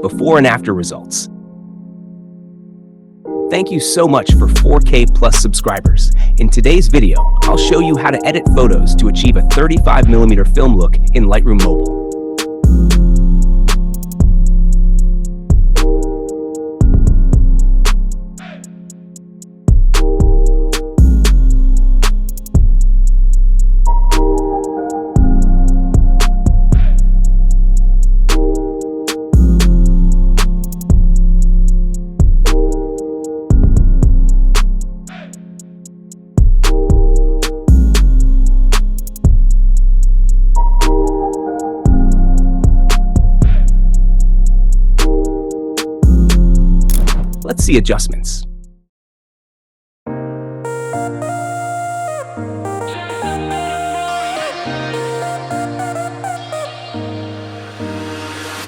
before and after results. Thank you so much for 4K plus subscribers. In today's video, I'll show you how to edit photos to achieve a 35mm film look in Lightroom Mobile. Let's see adjustments.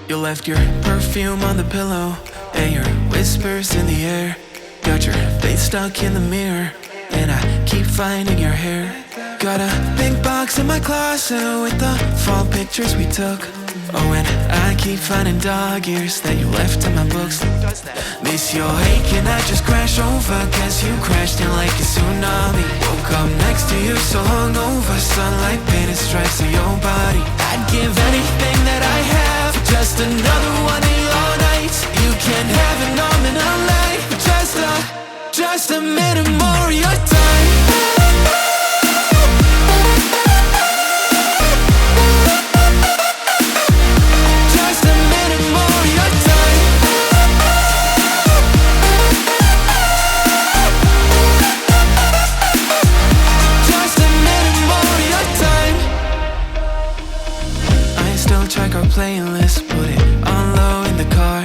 You left your perfume on the pillow and your whispers in the air. Got your face stuck in the mirror and I keep finding your hair. Got a pink box in my closet with the fall pictures we took. Oh, and I keep finding dog ears that you left in my books. Miss your ache and I just crash over, cause you crashed in like a tsunami. Woke up next to you so hungover, sunlight painted stripes on your body. I'd give anything that I have for just another one of your nights. You can't have it all in a life, just a minute more of your time. Check our playlist, put it on low in the car.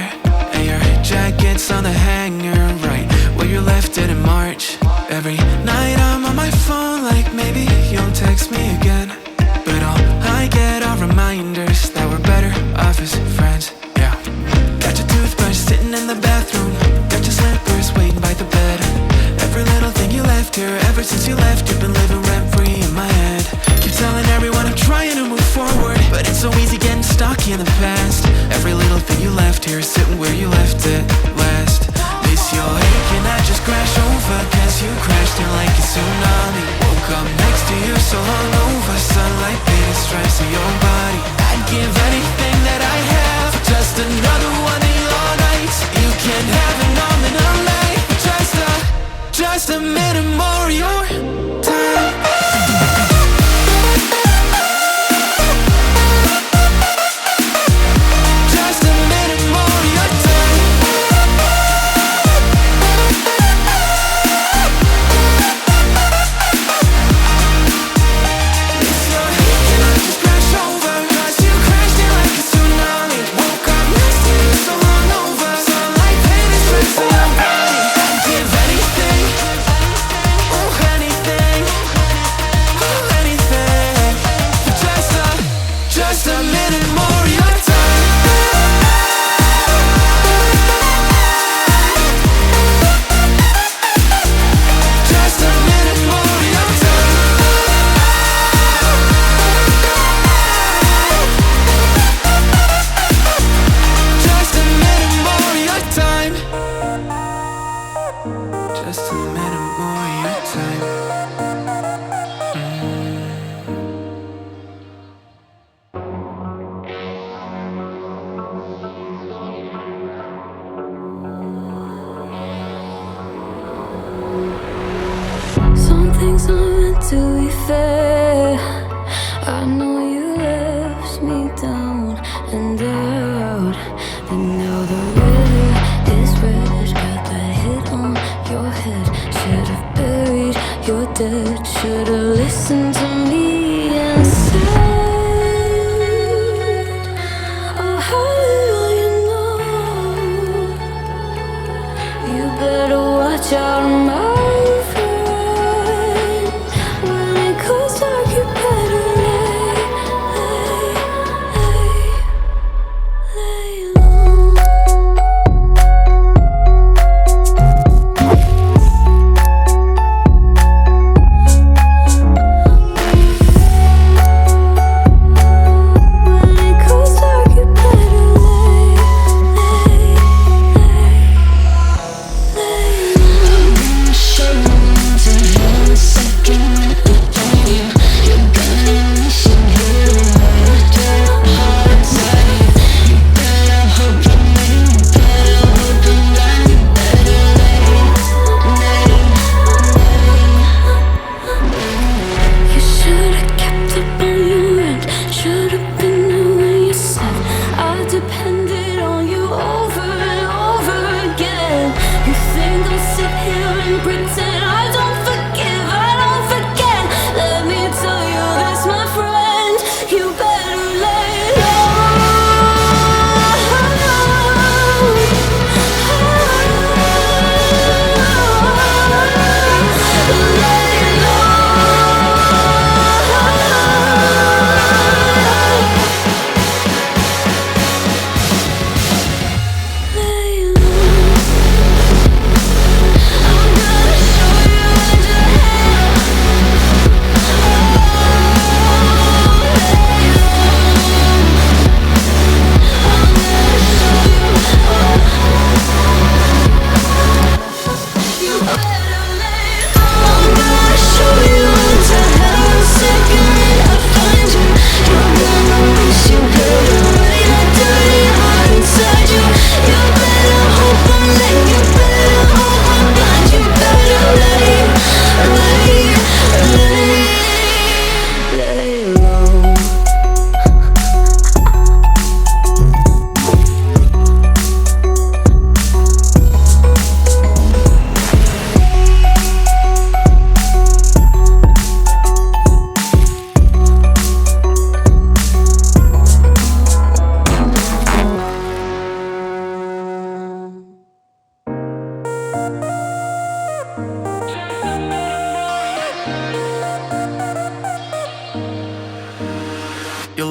And your jacket's on the hanger, right where you left it in March. Every night I'm on my phone like maybe you'll text me again. But all I get are reminders that we're better off as friends, yeah. Got your toothbrush sitting in the bathroom, got your slippers waiting by the bed. Every little thing you left here, ever since you left, you've been living rent-free in my head. Keep telling everyone I'm trying to move forward, but it's so easy getting stuck in the past. Every little thing you left here is sitting where you left it last. Miss your ache and I just crash over, cause you crashed in like a tsunami. Woke up next to you so hungover, sunlight painted stripes on your body. I'd give anything that I have for just another one of your nights. You can't have it all in a life, just a minute more of your time. Things aren't meant to be fair. I know you left me down and out, and now the river is red. Got that hit on your head. Should've buried your dead. Should've listened to me and said, oh, how little you know. You better watch out, my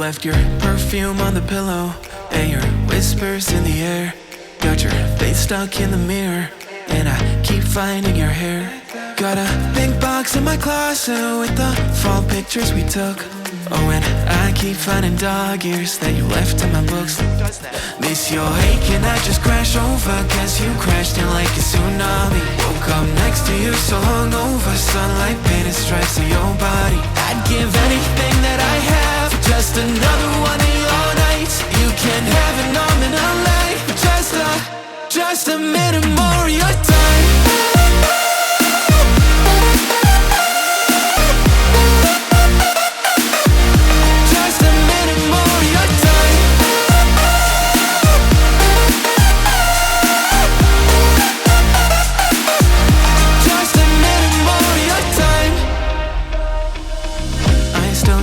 left your perfume on the pillow, and your whispers in the air. Got your face stuck in the mirror, and I keep finding your hair. Got a big box in my closet with the fall pictures we took. Oh, and I keep finding dog ears that you left in my books. Miss your ache and I just crash over, cause you crashed in like a tsunami. Woke up next to you so hungover, sunlight painted stripes on your body. I'd give anything that I have for just another one of your nights. You can have an arm and a leg, just a minute more of your time.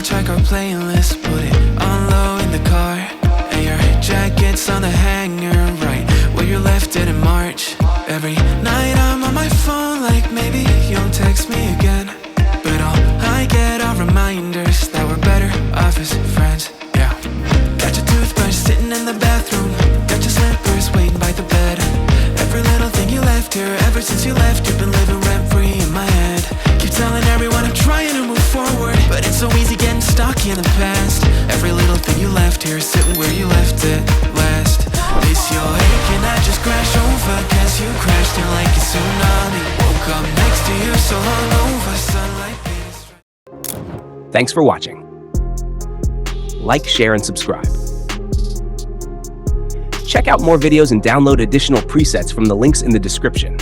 Check our playlist, put it on low in the car, and your jacket's on the hanger right where you left it in March. Every night I'm on my phone like maybe you'll text me again, but all I get are reminders that we're better off as friends. Yeah. Got your toothbrush sitting in the bathroom, got your slippers waiting by the bed. Every little thing you left here, ever since you left, you've been living rent-free in my head. Keep telling everyone I'm trying to move forward, but it's so easy getting stuck in the past. Every little thing you left here, sitting where you left it last. Miss your ache and I just crash over, cause you crashed in like a tsunami. Woke up next to you so hungover, sunlight painted stripes. Thanks for watching. Like, share, and subscribe. Check out more videos and download additional presets from the links in the description.